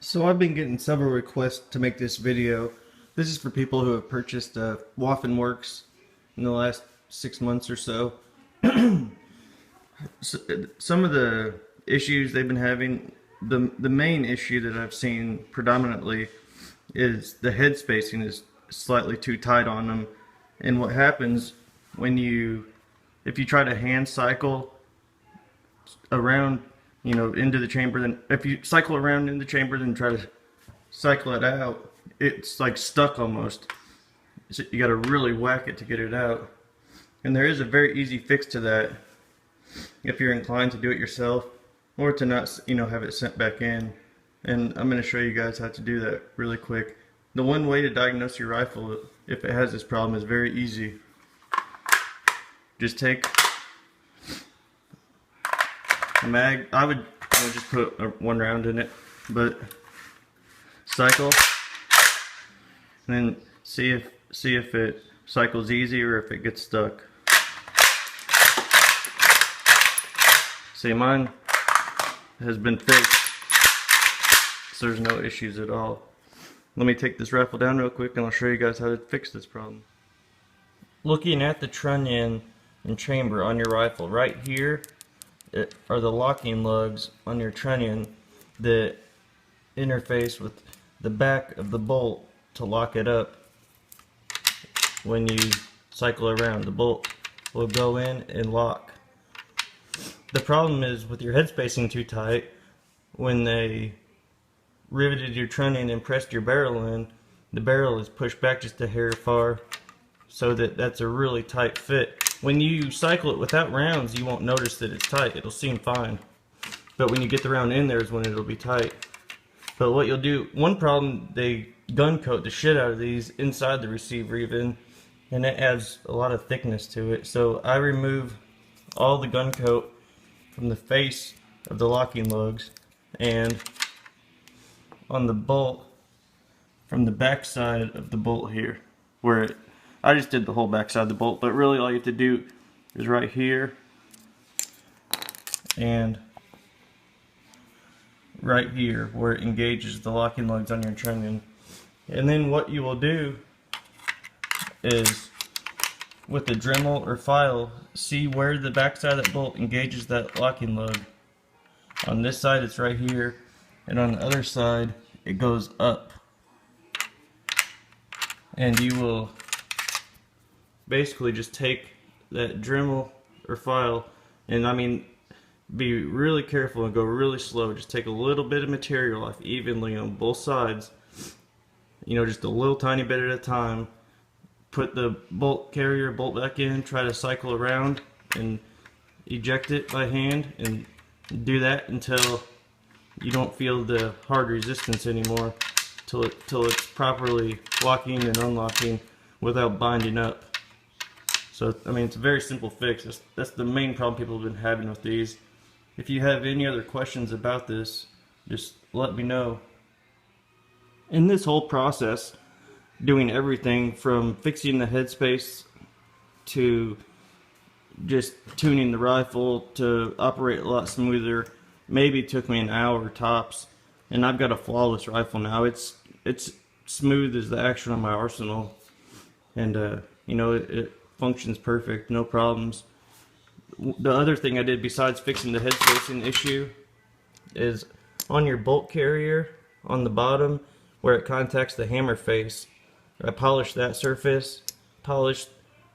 So I've been getting several requests to make this video. This is for people who have purchased Waffen works in the last 6 months or so. Some of the issues they've been having, the main issue that I've seen predominantly is the head spacing is slightly too tight on them. And what happens when if you try to hand cycle around, into the chamber, then if you cycle around in the chamber then try to cycle it out, it's like stuck almost. So you got to really whack it to get it out. And there is a very easy fix to that if you're inclined to do it yourself, or to not, have it sent back in. And I'm going to show you guys how to do that really quick. The one way to diagnose your rifle if it has this problem is very easy. Just take a mag. I would just put one round in it, but cycle, and then see if it cycles easy or if it gets stuck. See, mine has been fixed, so there's no issues at all. Let me take this rifle down real quick and I'll show you guys how to fix this problem. Looking at the trunnion and chamber on your rifle, right here are the locking lugs on your trunnion that interface with the back of the bolt to lock it up. When you cycle around, the bolt will go in and lock. The problem is with your head spacing too tight, when they riveted your trunnion and pressed your barrel in, the barrel is pushed back just a hair far, so that's a really tight fit. When you cycle it without rounds, you won't notice that it's tight. It'll seem fine. But when you get the round in there is when it'll be tight. But what you'll do, one problem, they gun coat the shit out of these inside the receiver even, and it adds a lot of thickness to it. So I remove all the gun coat from the face of the locking lugs, and on the bolt from the back side of the bolt here, I just did the whole back side of the bolt, but really all you have to do is right here and right here where it engages the locking lugs on your trunnion. And then what you will do is, with the Dremel or file, see where the back side of that bolt engages that locking lug. On this side it's right here, and on the other side it goes up. And you will basically just take that Dremel or file, and be really careful and go really slow. Just take a little bit of material off evenly on both sides, just a little tiny bit at a time. Put the bolt back in, try to cycle around and eject it by hand, and do that until you don't feel the hard resistance anymore, till it's properly locking and unlocking without binding up. So it's a very simple fix. That's the main problem people have been having with these. If you have any other questions about this, just let me know. In this whole process, doing everything from fixing the headspace to just tuning the rifle to operate a lot smoother, maybe took me an hour tops, and I've got a flawless rifle now. It's smooth as the action on my arsenal, and it functions perfect, no problems. The other thing I did besides fixing the head spacing issue is on your bolt carrier on the bottom where it contacts the hammer face, I polished that surface, polished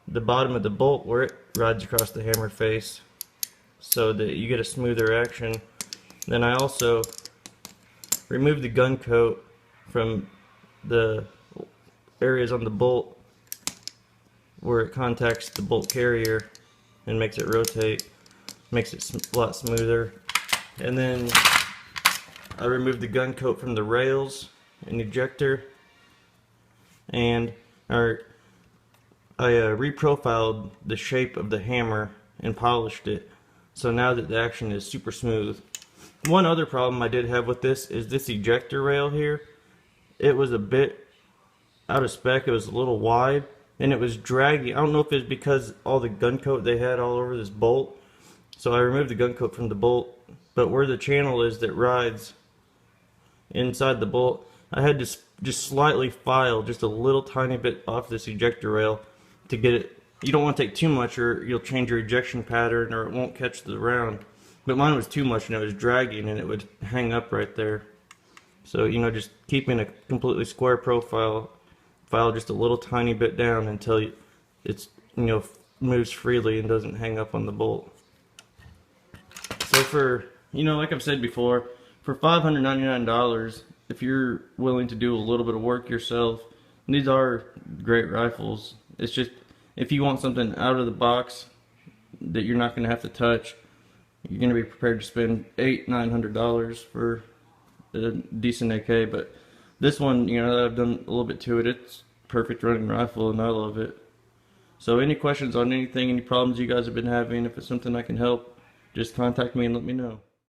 the bottom of the bolt where it rides across the hammer face so that you get a smoother action. Then I also removed the gun coat from the areas on the bolt where it contacts the bolt carrier and makes it rotate, makes it a lot smoother. And then I removed the gun coat from the rails and ejector, and I reprofiled the shape of the hammer and polished it, so now that the action is super smooth. One other problem I did have with this is this ejector rail here. It was a bit out of spec, it was a little wide, and it was draggy. I don't know if it's because all the gun coat they had all over this bolt, so I removed the gun coat from the bolt, but where the channel is that rides inside the bolt. I had to just slightly file just a little tiny bit off this ejector rail to get it. You don't want to take too much or you'll change your ejection pattern or it won't catch the round. But mine was too much and it was dragging and it would hang up right there. So, you know, just keeping a completely square profile, file just a little tiny bit down until it's, you know, moves freely and doesn't hang up on the bolt. So for, you know, like I've said before, for $599, if you're willing to do a little bit of work yourself, these are great rifles. It's just, if you want something out of the box that you're not going to have to touch, you're going to be prepared to spend $800–900 for a decent AK. But this one, you know, I've done a little bit to it. It's perfect running rifle and I love it. So any questions on anything, any problems you guys have been having, if it's something I can help, just contact me and let me know.